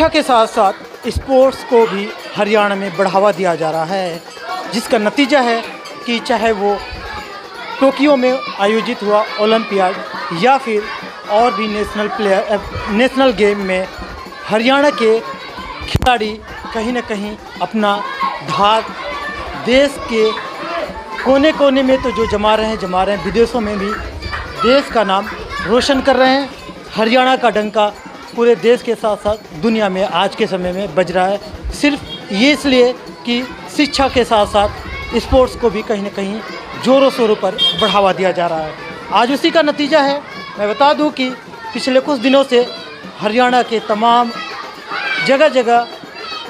शिक्षा के साथ साथ स्पोर्ट्स को भी हरियाणा में बढ़ावा दिया जा रहा है, जिसका नतीजा है कि चाहे वो टोक्यो में आयोजित हुआ ओलंपियाड या फिर और भी नेशनल गेम में हरियाणा के खिलाड़ी कहीं ना कहीं अपना धाक देश के कोने कोने में तो जो जमा रहे हैं, विदेशों में भी देश का नाम रोशन कर रहे हैं। हरियाणा का डंका पूरे देश के साथ साथ दुनिया में आज के समय में बज रहा है, सिर्फ ये इसलिए कि शिक्षा के साथ साथ स्पोर्ट्स को भी कहीं ना कहीं ज़ोरों शोरों पर बढ़ावा दिया जा रहा है। आज उसी का नतीजा है। मैं बता दूं कि पिछले कुछ दिनों से हरियाणा के तमाम जगह जगह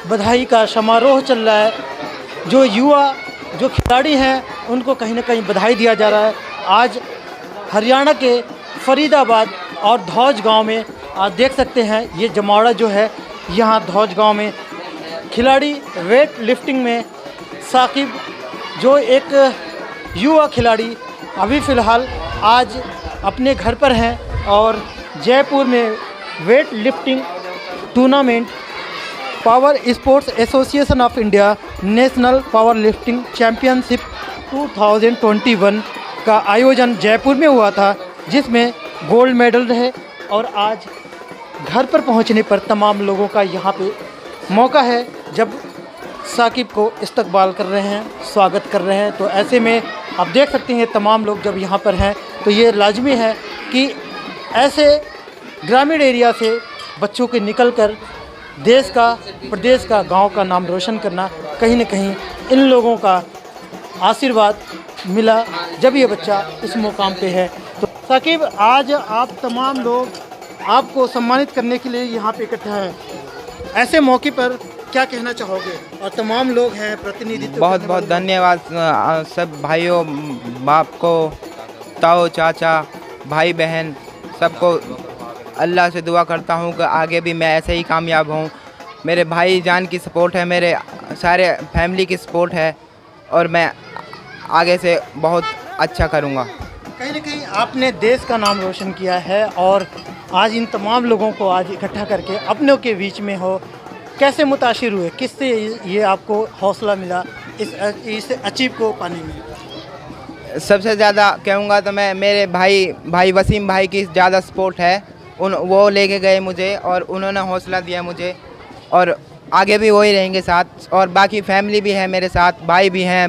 बधाई का समारोह चल रहा है। जो युवा जो खिलाड़ी हैं उनको कहीं ना कहीं बधाई दिया जा रहा है। आज हरियाणा के फरीदाबाद और धौज गांव में आप देख सकते हैं, ये जमावड़ा जो है यहाँ धौज गांव में खिलाड़ी वेट लिफ्टिंग में साकिब जो एक युवा खिलाड़ी अभी फ़िलहाल आज अपने घर पर हैं और जयपुर में weight lifting tournament power sports association of India national power lifting championship 2021 का आयोजन जयपुर में हुआ था, जिसमें गोल्ड मेडल रहे। और आज घर पर पहुंचने पर तमाम लोगों का यहाँ पे मौका है जब साकिब को इस्तकबाल कर रहे हैं, स्वागत कर रहे हैं। तो ऐसे में आप देख सकते हैं तमाम लोग जब यहाँ पर हैं तो ये लाजमी है कि ऐसे ग्रामीण एरिया से बच्चों के निकलकर देश का, प्रदेश का, गांव का नाम रोशन करना, कहीं न कहीं इन लोगों का आशीर्वाद मिला जब ये बच्चा इस मुकाम पे है। तो साकिब, आज आप तमाम लोग आपको सम्मानित करने के लिए यहाँ पे इकट्ठा हैं, ऐसे मौके पर क्या कहना चाहोगे? और तमाम लोग हैं प्रतिनिधित्व। बहुत बहुत धन्यवाद सब भाइयों, बाप को, ताऊ, चाचा, भाई बहन सबको। अल्लाह से दुआ करता हूँ कि आगे भी मैं ऐसे ही कामयाब हूँ। मेरे भाई जान की सपोर्ट है, मेरे सारे फैमिली की सपोर्ट है और मैं आगे से बहुत अच्छा करूँगा। कहीं ना कहीं आपने देश का नाम रोशन किया है और आज इन तमाम लोगों को आज इकट्ठा करके अपनों के बीच में हो, कैसे मुतासिर हुए? किससे ये आपको हौसला मिला इस अचीव को पाने में? सबसे ज़्यादा कहूँगा तो मैं मेरे भाई वसीम भाई की ज़्यादा सपोर्ट है। वो लेके गए मुझे और उन्होंने हौसला दिया मुझे और आगे भी वही रहेंगे साथ। और बाकी फैमिली भी है मेरे साथ, भाई भी हैं,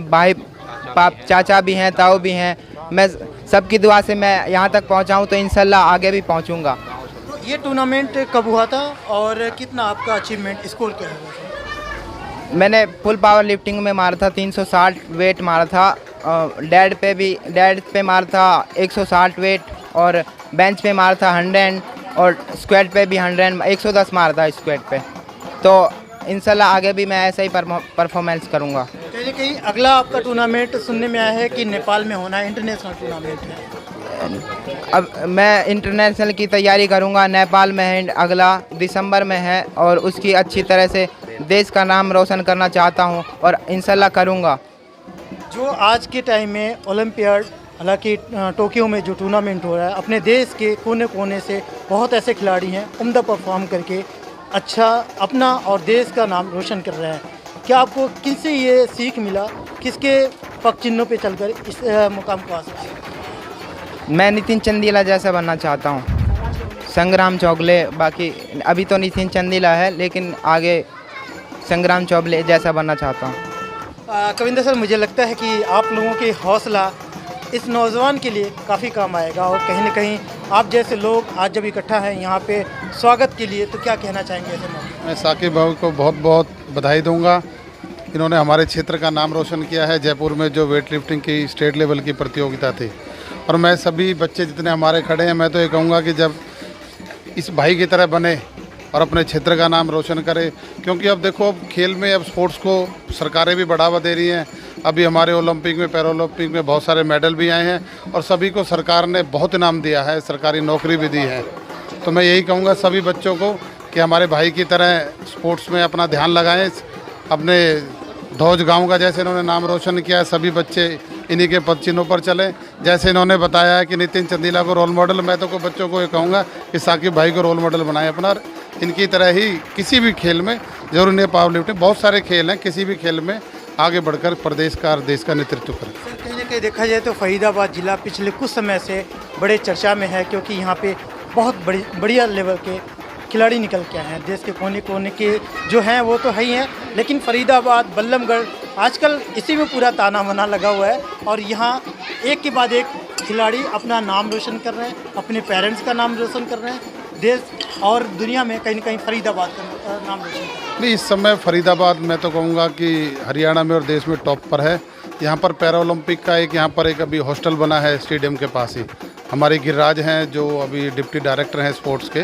चाचा भी हैं, ताऊ भी हैं। मैं सबकी दुआ से मैं यहाँ तक पहुँचा हूँ, तो इंशाल्लाह आगे भी पहुँचूँगा। तो ये टूर्नामेंट कब हुआ था और कितना आपका अचीवमेंट स्कोर क्या है? मैंने फुल पावर लिफ्टिंग में मारा था 360 वेट मारा था, डेड पे मारा था 160 वेट और बेंच पे मारा था 100 और स्क्वाट पे भी 100, 110 मारा था स्क्वाट पे। तो इंशाल्लाह आगे भी मैं ऐसा ही परफॉर्मेंस करूँगा। कहीं कहीं अगला आपका टूर्नामेंट सुनने में आया है कि नेपाल में होना है, इंटरनेशनल टूर्नामेंट है। अब मैं इंटरनेशनल की तैयारी करूँगा, नेपाल में है, अगला दिसंबर में है और उसकी अच्छी तरह से देश का नाम रोशन करना चाहता हूँ और इंशाल्लाह करूँगा। जो आज के टाइम में ओलंपियाड, हालांकि टोक्यो में जो टूर्नामेंट हो रहा है, अपने देश के कोने कोने से बहुत ऐसे खिलाड़ी हैं उम्दा परफॉर्म करके अच्छा अपना और देश का नाम रोशन कर रहे हैं। क्या आपको किनसे ये सीख मिला, किसके पग चिन्हों पे चलकर इस मुकाम को हासिल किया? मैं नितिन चंदीला जैसा बनना चाहता हूँ, संग्राम चौगले। बाकी अभी तो नितिन चंदीला है, लेकिन आगे संग्राम चौगले जैसा बनना चाहता हूँ। कविंदर सर, मुझे लगता है कि आप लोगों की हौसला इस नौजवान के लिए काफ़ी काम आएगा और कहीं ना कहीं आप जैसे लोग आज जब इकट्ठा हैं यहाँ पे स्वागत के लिए, तो क्या कहना चाहेंगे ऐसे मौके? मैं साकिब भाई को बहुत बहुत बधाई दूंगा। इन्होंने हमारे क्षेत्र का नाम रोशन किया है। जयपुर में जो वेट लिफ्टिंग की स्टेट लेवल की प्रतियोगिता थी, और मैं सभी बच्चे जितने हमारे खड़े हैं, मैं तो ये कहूँगा कि जब इस भाई की तरह बने और अपने क्षेत्र का नाम रोशन करें, क्योंकि अब देखो अब खेल में अब स्पोर्ट्स को सरकारें भी बढ़ावा दे रही हैं। अभी हमारे ओलंपिक में, पैरालंपिक में बहुत सारे मेडल भी आए हैं और सभी को सरकार ने बहुत इनाम दिया है, सरकारी नौकरी भी दी है। तो मैं यही कहूँगा सभी बच्चों को कि हमारे भाई की तरह स्पोर्ट्स में अपना ध्यान लगाएं। अपने धौज गांव का जैसे इन्होंने नाम रोशन किया है, सभी बच्चे इन्हीं के पद चिन्हों पर चलें। जैसे इन्होंने बताया है कि नितिन चंदीला को रोल मॉडल, मैं तो को बच्चों को ये कहूँगा कि साकिब भाई को रोल मॉडल बनाएं अपना, इनकी तरह ही किसी भी खेल में, जरूर नहीं पावर लिफ्टिंग, बहुत सारे खेल हैं, किसी भी खेल में आगे बढ़कर प्रदेश का और देश का नेतृत्व करें। सर, कहीं ना कहीं देखा जाए तो फरीदाबाद जिला पिछले कुछ समय से बड़े चर्चा में है, क्योंकि यहाँ पे बहुत बढ़िया लेवल के खिलाड़ी निकल के आए हैं। देश के कोने कोने के जो हैं वो तो है ही हैं, लेकिन फरीदाबाद, बल्लभगढ़ आजकल इसी में पूरा ताना बाना लगा हुआ है, और यहाँ एक के बाद एक खिलाड़ी अपना नाम रोशन कर रहे हैं, अपने पेरेंट्स का नाम रोशन कर रहे हैं, देश और दुनिया में कहीं ना कहीं फरीदाबाद का नाम रोशन कर रहे हैं। नहीं, इस समय फरीदाबाद मैं तो कहूँगा कि हरियाणा में और देश में टॉप पर है। यहाँ पर पैरा ओलंपिक का यहाँ पर एक अभी हॉस्टल बना है स्टेडियम के पास ही। हमारे गिरिराज हैं जो अभी डिप्टी डायरेक्टर हैं स्पोर्ट्स के,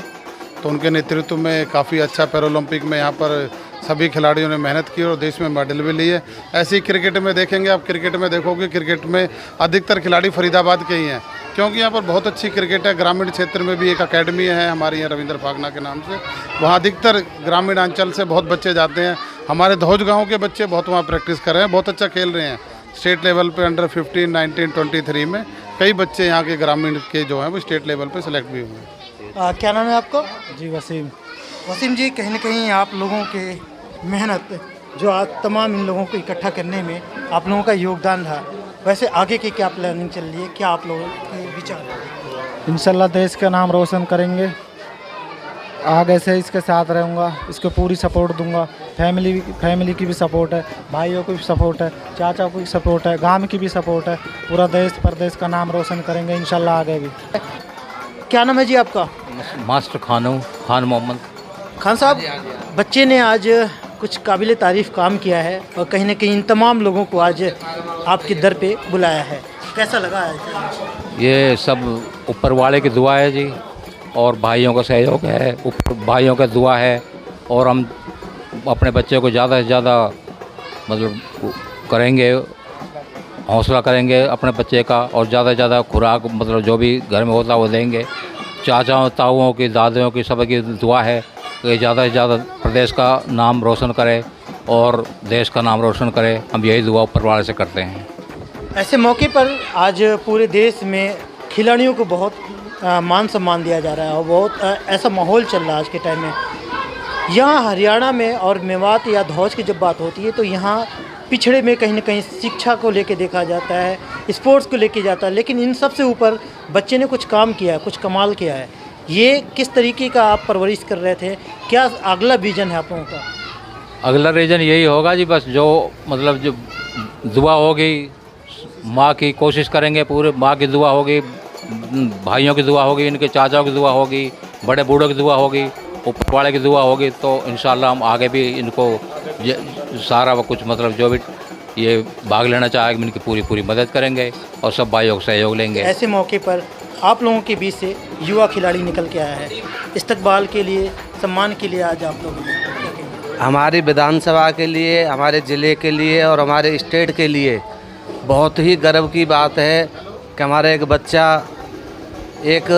तो उनके नेतृत्व में काफ़ी अच्छा पैरा ओलंपिक में यहाँ पर सभी खिलाड़ियों ने मेहनत की और देश में मेडल भी लिए। ऐसे ही क्रिकेट में देखेंगे आप, क्रिकेट में देखोगे क्रिकेट में अधिकतर खिलाड़ी फरीदाबाद के ही हैं, क्योंकि यहाँ पर बहुत अच्छी क्रिकेट है। ग्रामीण क्षेत्र में भी एक अकेडमी है हमारे यहाँ रविंद्र फागना के नाम से, वहाँ अधिकतर ग्रामीण अंचल से बहुत बच्चे जाते हैं। हमारे धौज गाँव के बच्चे बहुत वहाँ प्रैक्टिस कर रहे हैं, बहुत अच्छा खेल रहे हैं। स्टेट लेवल पे अंडर 15, 19, 23 में कई बच्चे यहाँ के ग्रामीण के जो हैं वो स्टेट लेवल पे सेलेक्ट भी हुए हैं। क्या नाम है आपको? जी वसीम। वसीम जी, कहीं ना कहीं आप लोगों के मेहनत जो आज तमाम इन लोगों को इकट्ठा करने में आप लोगों का योगदान रहा, वैसे आगे की क्या प्लानिंग चल रही है, क्या आप लोगों के विचार हैं? इंशाल्लाह देश का नाम रोशन करेंगे, आगे से इसके साथ रहूँगा, इसको पूरी सपोर्ट दूंगा। फैमिली की भी सपोर्ट है, भाइयों की भी सपोर्ट है, चाचा की भी सपोर्ट है, गांव की भी सपोर्ट है। पूरा देश प्रदेश का नाम रोशन करेंगे इंशाल्लाह आगे भी। क्या नाम है जी आपका? मास्टर खान मोहम्मद। खान साहब, बच्चे ने आज कुछ काबिल तारीफ़ काम किया है और कहीं ना कहीं इन तमाम लोगों को आज आपके दर पे बुलाया है, कैसा लगा है? ये सब ऊपर वाले की दुआ है जी, और भाइयों का सहयोग है, ऊपर भाइयों का दुआ है, और हम अपने बच्चे को ज़्यादा से ज़्यादा मतलब करेंगे, हौसला करेंगे अपने बच्चे का, और ज़्यादा से ज़्यादा खुराक मतलब जो भी घर में होता है वो देंगे। चाचाओं, ताऊओं की, दादियों की, सबकी दुआ है कि ज़्यादा से ज़्यादा प्रदेश का नाम रोशन करे और देश का नाम रोशन करे। हम यही दुआ ऊपर वाले से करते हैं। ऐसे मौके पर आज पूरे देश में खिलाड़ियों को बहुत मान सम्मान दिया जा रहा है और बहुत ऐसा माहौल चल रहा है आज के टाइम में। यहाँ हरियाणा में और मेवात या धौज की जब बात होती है तो यहाँ पिछड़े में कहीं ना कहीं शिक्षा को लेके देखा जाता है, स्पोर्ट्स को लेके जाता है, लेकिन इन सब से ऊपर बच्चे ने कुछ काम किया है, कुछ कमाल किया है। ये किस तरीके का आप परवरिश कर रहे थे, क्या अगला विजन है आप लोगों का? अगला रीजन यही होगा जी, बस जो मतलब जो दुआ होगी, माँ की कोशिश करेंगे, पूरे माँ की दुआ होगी, भाइयों की दुआ होगी, इनके चाचाओं की दुआ होगी, बड़े बूढ़ों की दुआ होगी, ऊपर वाले की दुआ होगी, तो इंशाल्लाह हम आगे भी इनको सारा वो कुछ मतलब जो भी ये भाग लेना चाहेंगे इनकी पूरी मदद करेंगे और सब भाइयों को सहयोग लेंगे। ऐसे मौके पर आप लोगों के बीच से युवा खिलाड़ी निकल के आया है, इस्तकबाल के लिए, सम्मान के लिए आज आप लोगों ने क्या कहेंगे? हमारी विधानसभा के लिए, हमारे ज़िले के लिए और हमारे स्टेट के लिए बहुत ही गर्व की बात है कि हमारा एक बच्चा एक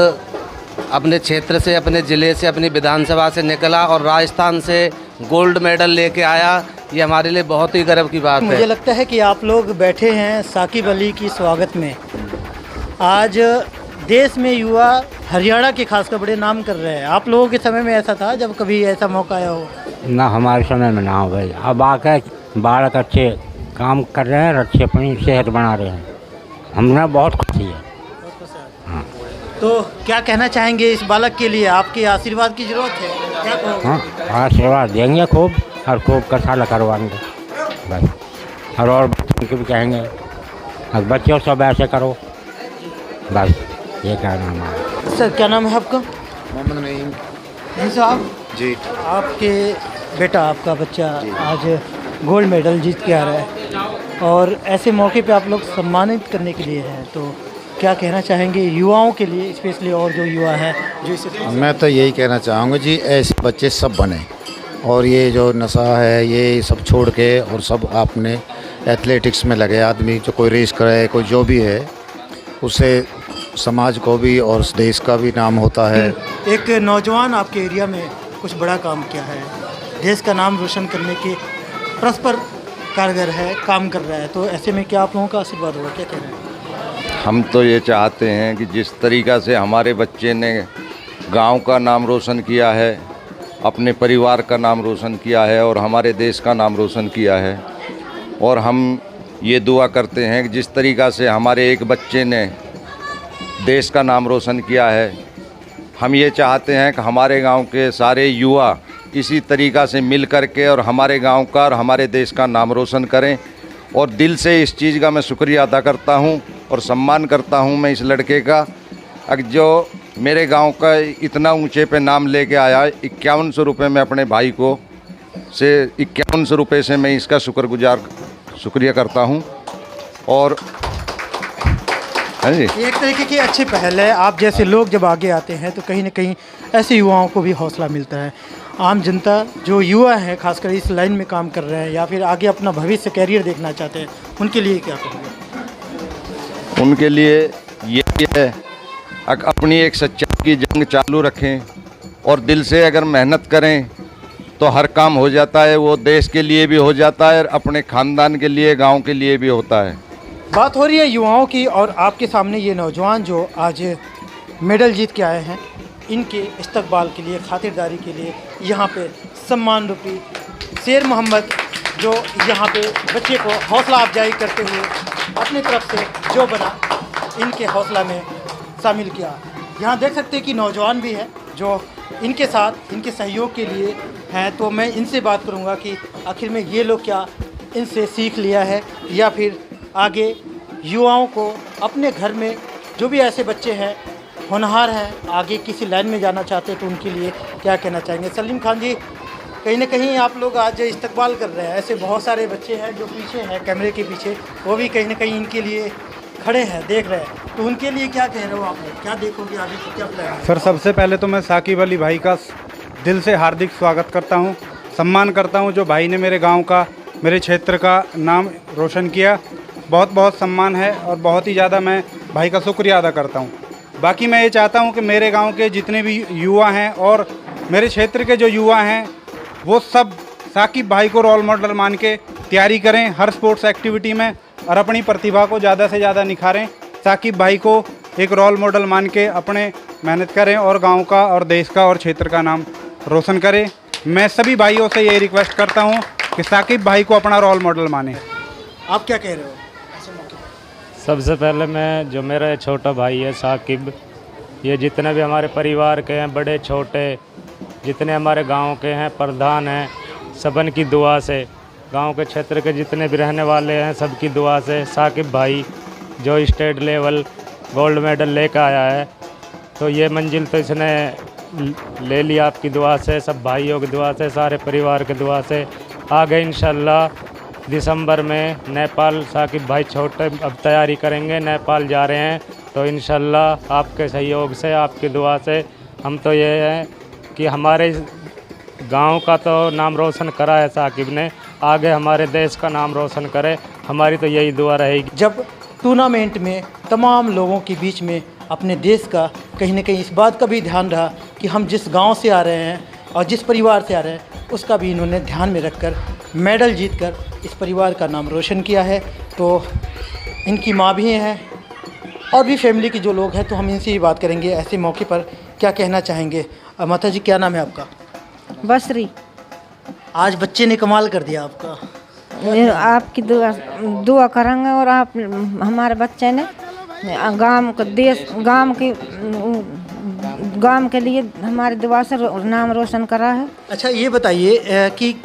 अपने क्षेत्र से, अपने ज़िले से, अपनी विधानसभा से निकला और राजस्थान से गोल्ड मेडल लेके आया। ये हमारे लिए बहुत ही गर्व की बात है। मुझे लगता है कि आप लोग बैठे हैं साकिब अली की स्वागत में। आज देश में युवा हरियाणा के खासकर बड़े नाम कर रहे हैं। आप लोगों के समय में ऐसा था जब कभी ऐसा मौका आया हो? ना, हमारे समय में ना हो भाई। अब आकर बालक अच्छे काम कर रहे हैं, अच्छी अपनी सेहत बना रहे हैं, हमने बहुत खुशी है। हाँ। तो क्या कहना चाहेंगे इस बालक के लिए? आपके आशीर्वाद की ज़रूरत है, क्या कहोगे? हाँ, आशीर्वाद देंगे खूब और खूब कसाला करवाएंगे बस। और बच्चों को भी कहेंगे और बच्चों सब ऐसे करो, बस ये कहना हमारा। सर, क्या नाम है आपका? मोहम्मद नईम। नहीं साहब जी। आपके बेटा, आपका बच्चा आज गोल्ड मेडल जीत के आ रहा है और ऐसे मौके पे आप लोग सम्मानित करने के लिए हैं, तो क्या कहना चाहेंगे युवाओं के लिए स्पेशली, और जो युवा है जो इसे? मैं तो यही कहना चाहूँगा जी, ऐसे बच्चे सब बने और ये जो नशा है ये सब छोड़ के और सब आपने एथलेटिक्स में लगे आदमी, जो कोई रेस करे, कोई जो भी है, उससे समाज को भी और देश का भी नाम होता है। एक नौजवान आपके एरिया में कुछ बड़ा काम किया है, देश का नाम रोशन करने के परस्पर कारगर है, काम कर रहा है, तो ऐसे में क्या आप लोगों का आशीर्वाद होगा, क्या कह रहे हैं? हम तो ये चाहते हैं कि जिस तरीक़ा से हमारे बच्चे ने गांव का नाम रोशन किया है अपने परिवार का नाम रोशन किया है और हमारे देश का नाम रोशन किया है। और हम ये दुआ करते हैं कि जिस तरीक़ा से हमारे एक बच्चे ने देश का नाम रोशन किया है, हम ये चाहते हैं कि हमारे गांव के सारे युवा इसी तरीक़ा से मिल कर के और हमारे गांव का और हमारे देश का नाम रोशन करें। और दिल से इस चीज़ का मैं शुक्रिया अदा करता हूं और सम्मान करता हूं मैं इस लड़के का, जो मेरे गांव का इतना ऊंचे पे नाम लेके आया। 5100 रुपये में अपने भाई को से 5100 रुपये से मैं इसका शुक्रिया करता हूं। और हाँ जी, एक तरीके की अच्छी पहल है। आप जैसे लोग जब आगे आते हैं तो कहीं ना कहीं ऐसे युवाओं को भी हौसला मिलता है। आम जनता जो युवा है, खासकर इस लाइन में काम कर रहे हैं या फिर आगे अपना भविष्य कैरियर देखना चाहते हैं, उनके लिए क्या कहोगे? उनके लिए ये है अपनी एक सच्चाई की जंग चालू रखें और दिल से अगर मेहनत करें तो हर काम हो जाता है। वो देश के लिए भी हो जाता है और अपने ख़ानदान के लिए, गांव के लिए भी होता है। बात हो रही है युवाओं की और आपके सामने ये नौजवान जो आज मेडल जीत के आए हैं, इनके इस्तकबाल के लिए, खातिरदारी के लिए यहाँ पे सम्मान रूपी शेर मोहम्मद जो यहाँ पे बच्चे को हौसला अफजाई करते हुए अपनी तरफ से जो बना इनके हौसला में शामिल किया। यहाँ देख सकते हैं कि नौजवान भी है जो इनके साथ इनके सहयोग के लिए हैं। तो मैं इनसे बात करूँगा कि आखिर में ये लोग क्या इनसे सीख लिया है या फिर आगे युवाओं को अपने घर में जो भी ऐसे बच्चे हैं होनहार हैं, आगे किसी लाइन में जाना चाहते हैं तो उनके लिए क्या कहना चाहेंगे। सलीम खान जी, कहीं ना कहीं आप लोग आज इस्तकबाल कर रहे हैं, ऐसे बहुत सारे बच्चे हैं जो पीछे हैं कैमरे के पीछे, वो भी कहीं ना कहीं इनके लिए खड़े हैं, देख रहे हैं, तो उनके लिए क्या कह रहे हो आप लोग, क्या देखोगे आगे की क्या प्लान है? सर, सबसे पहले तो मैं साकिब अली भाई का दिल से हार्दिक स्वागत करता हूं, सम्मान करता हूं। जो भाई ने मेरे गांव का, मेरे क्षेत्र का नाम रोशन किया, बहुत बहुत सम्मान है और बहुत ही ज़्यादा मैं भाई का शुक्रिया अदा करता हूं। बाकी मैं ये चाहता हूं कि मेरे गांव के जितने भी युवा हैं और मेरे क्षेत्र के जो युवा हैं वो सब साकिब भाई को रोल मॉडल मान के तैयारी करें हर स्पोर्ट्स एक्टिविटी में और अपनी प्रतिभा को ज़्यादा से ज़्यादा निखारें। साकिब भाई को एक रोल मॉडल मान के अपने मेहनत करें और गांव का और देश का और क्षेत्र का नाम रोशन करें। मैं सभी भाइयों से ये रिक्वेस्ट करता हूं कि साकिब भाई को अपना रोल मॉडल माने। आप क्या कह रहे हो? सबसे पहले मैं, जो मेरा छोटा भाई है साकिब, ये जितने भी हमारे परिवार के हैं, बड़े छोटे, जितने हमारे गांव के हैं, प्रधान हैं, सबन की दुआ से, गांव के क्षेत्र के जितने भी रहने वाले हैं, सबकी दुआ से साकिब भाई जो स्टेट लेवल गोल्ड मेडल लेकर आया है, तो ये मंजिल तो इसने ले लिया आपकी दुआ से, सब भाइयों की दुआ से, सारे परिवार की दुआ से। आगे इंशाल्लाह दिसंबर में नेपाल साकिब भाई छोटे अब तैयारी करेंगे, नेपाल जा रहे हैं, तो इंशाल्लाह आपके सहयोग से, आपकी दुआ से हम तो ये है कि हमारे गांव का तो नाम रोशन करा है साकिब ने, आगे हमारे देश का नाम रोशन करे, हमारी तो यही दुआ रहेगी। जब टूर्नामेंट में तमाम लोगों के बीच में अपने देश का कहीं ना कहीं इस बात का भी ध्यान रहा कि हम जिस गांव से आ रहे हैं और जिस परिवार से आ रहे हैं उसका भी इन्होंने ध्यान में रखकर मेडल जीतकर इस परिवार का नाम रोशन किया है। तो इनकी माँ भी हैं और भी फैमिली के जो लोग हैं, तो हम इनसे ही बात करेंगे ऐसे मौके पर क्या कहना चाहेंगे। माता जी, क्या नाम है आपका? बसरी। आज बच्चे ने कमाल कर दिया आपका। आपकी दुआ करेंगे और आप हमारे बच्चे ने गांव को, देश, गांव के लिए हमारी दुआ से नाम रोशन करा है। अच्छा, ये बताइए कि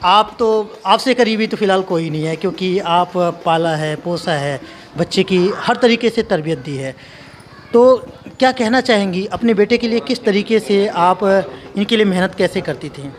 आप तो, आपसे करीबी तो फ़िलहाल कोई नहीं है क्योंकि आप पाला है, पोसा है, बच्चे की हर तरीके से तरबियत दी है, तो क्या कहना चाहेंगी अपने बेटे के लिए? किस तरीके से आप इनके लिए मेहनत कैसे करती थी?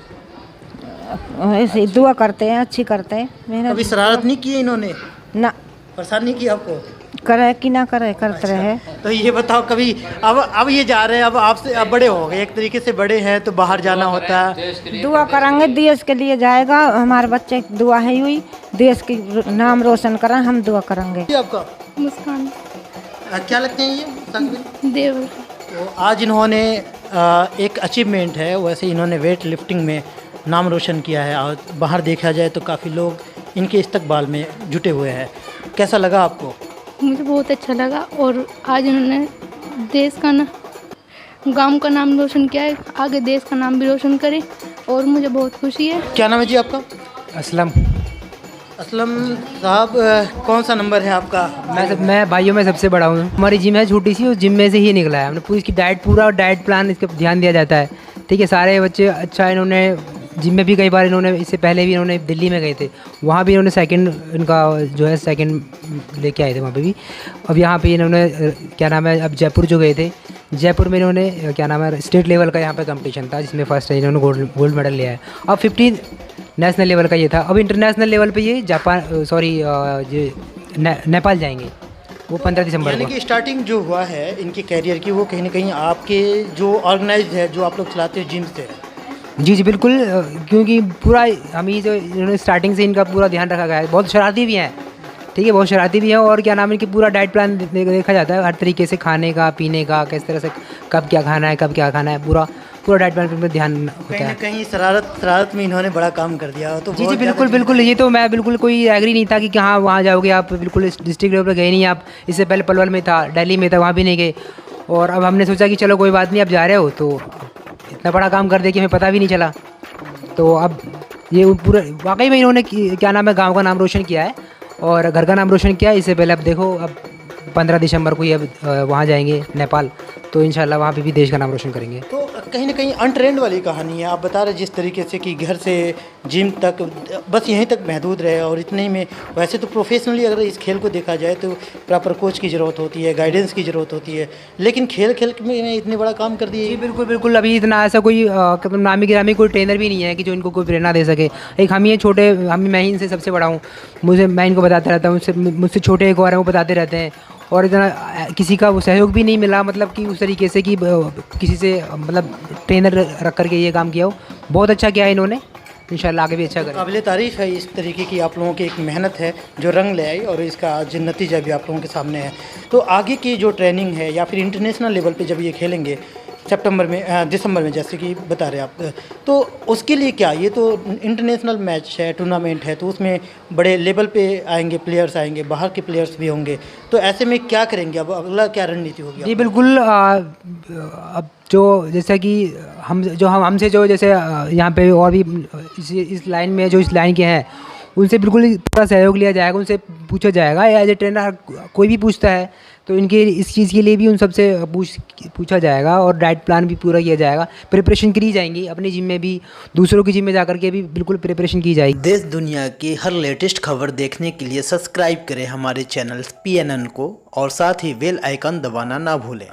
ऐसे ही दुआ करते हैं, अच्छी करते हैं मेहनत। कभी शरारत नहीं की इन्होंने? ना। परेशान नहीं किया आपको? करे कि ना करे, करते रहे। तो ये बताओ, कभी अब ये जा रहे हैं, अब आपसे अब बड़े हो गए, एक तरीके से बड़े हैं, तो बाहर जाना होता है, दुआ करेंगे, देश के लिए जाएगा, हमारे बच्चे की दुआ है, हुई देश की नाम रोशन करें, हम दुआ करेंगे। आपका मुस्कान क्या लगते हैं ये? देव। तो आज इन्होंने एक अचीवमेंट है, वैसे इन्होंने वेट लिफ्टिंग में नाम रोशन किया है और बाहर देखा जाए तो काफ़ी लोग इनके इस्तकबाल में जुटे हुए हैं। कैसा लगा आपको? मुझे बहुत अच्छा लगा और आज उन्होंने देश का ना गांव का नाम रोशन किया है, आगे देश का नाम भी रोशन करे और मुझे बहुत खुशी है। क्या नाम है जी आपका? असलम। असलम साहब, कौन सा नंबर है आपका? मैं भाइयों में सबसे बड़ा हूँ। हमारी जिम है छोटी सी, उस जिम में से ही निकला है। हमने पूरी इसकी पूरा डाइट प्लान इसका ध्यान दिया जाता है। ठीक है, सारे बच्चे अच्छा, इन्होंने जिम में भी कई बार इन्होंने इससे पहले भी इन्होंने दिल्ली में गए थे, वहाँ भी इन्होंने सेकंड इनका जो है सेकंड लेके आए थे वहाँ पे भी। अब यहाँ पे इन्होंने क्या नाम है, अब जयपुर जो गए थे, जयपुर में इन्होंने क्या नाम है स्टेट लेवल का यहाँ पे कंपटीशन था जिसमें फर्स्ट है, इन्होंने गोल्ड मेडल लिया है। अब 15 नेशनल लेवल का ये था। अब इंटरनेशनल लेवल पे ये नेपाल जाएंगे, वो 15 दिसंबर यानी को। कि स्टार्टिंग जो हुआ है इनके कैरियर की, वो कहीं ना कहीं आपके जो ऑर्गेनाइज है, जो आप लोग चलाते हो जिम से है। जी बिल्कुल, क्योंकि पूरा हम ही जो इन्होंने स्टार्टिंग से इनका पूरा ध्यान रखा गया है। बहुत शरारती भी हैं, ठीक है, बहुत शरारती भी हैं। और क्या नाम है, इनकी पूरा डाइट प्लान देखा जाता है, हर तरीके से खाने का, पीने का, किस तरह से कब क्या खाना है, कब क्या खाना है, पूरा डाइट प्लान पे ध्यान होता है। कहीं ना कहीं शरारत में इन्होंने बड़ा काम कर दिया तो जी बिल्कुल। ये तो मैं बिल्कुल कोई एग्री नहीं था कि हाँ वहाँ जाओगे आप, बिल्कुल डिस्ट्रिक्ट लेवल पर गए नहीं आप। इससे पहले पलवल में था, दिल्ली में था, वहाँ भी नहीं गए। और अब हमने सोचा कि चलो कोई बात नहीं, अब जा रहे हो तो इतना बड़ा काम कर दिया कि हमें पता भी नहीं चला। तो अब ये पूरा वाकई में इन्होंने क्या नाम है गांव का नाम रोशन किया है और घर का नाम रोशन किया है। इससे पहले अब देखो, अब 15 दिसंबर को ये अब वहाँ जाएंगे नेपाल, तो इंशाल्लाह वहाँ पे भी देश का नाम रोशन करेंगे। तो कहीं ना कहीं अनट्रेंड वाली कहानी है। आप बता रहे जिस तरीके से कि घर से जिम तक बस यहीं तक महदूद रहे, और इतने ही में वैसे तो प्रोफेशनली अगर इस खेल को देखा जाए तो प्रॉपर कोच की ज़रूरत होती है, गाइडेंस की ज़रूरत होती है, लेकिन खेल में इतने बड़ा काम कर दिए। जी बिल्कुल। अभी इतना ऐसा कोई नामी गिरामी कोई ट्रेनर भी नहीं है कि जो इनको कोई प्रेरणा दे सके। एक हम ही छोटे, मैं ही इनसे सबसे बड़ा हूँ, मैं इनको बताता रहता हूँ, मुझसे छोटे एक और हैं वो बताते रहते हैं। और इतना किसी का वो सहयोग भी नहीं मिला, मतलब कि उस तरीके से कि किसी से मतलब ट्रेनर रख करके ये काम किया हो। बहुत अच्छा किया है इन्होंने, इंशाल्लाह आगे भी अच्छा करें। काबिल तारीफ़ है इस तरीके की आप लोगों की एक मेहनत है जो रंग ले आई, और इसका आज नतीजा भी आप लोगों के सामने है। तो आगे की जो ट्रेनिंग है या फिर इंटरनेशनल लेवल पे जब ये खेलेंगे दिसंबर में जैसे कि बता रहे आप, तो उसके लिए क्या, ये तो इंटरनेशनल मैच है, टूर्नामेंट है, तो उसमें बड़े लेवल पे आएंगे प्लेयर्स, आएंगे बाहर के प्लेयर्स भी होंगे, तो ऐसे में क्या करेंगे, अब अगला क्या रणनीति होगी? जी बिल्कुल, अब जो जैसा कि हमसे जो जैसे यहाँ पे और भी इस लाइन में जो इस लाइन के हैं, उनसे बिल्कुल पूरा सहयोग लिया जाएगा, उनसे पूछा जाएगा। एज ए ट्रेनर कोई भी पूछता है तो इनके इस चीज़ के लिए भी उन सबसे पूछा जाएगा और डाइट प्लान भी पूरा किया जाएगा। प्रिपरेशन करी जाएंगी अपनी जिम में भी, दूसरों की जिम में जाकर के भी बिल्कुल प्रिपरेशन की जाएगी। देश दुनिया की हर लेटेस्ट खबर देखने के लिए सब्सक्राइब करें हमारे चैनल PNN को, और साथ ही बेल आइकन दबाना ना भूलें।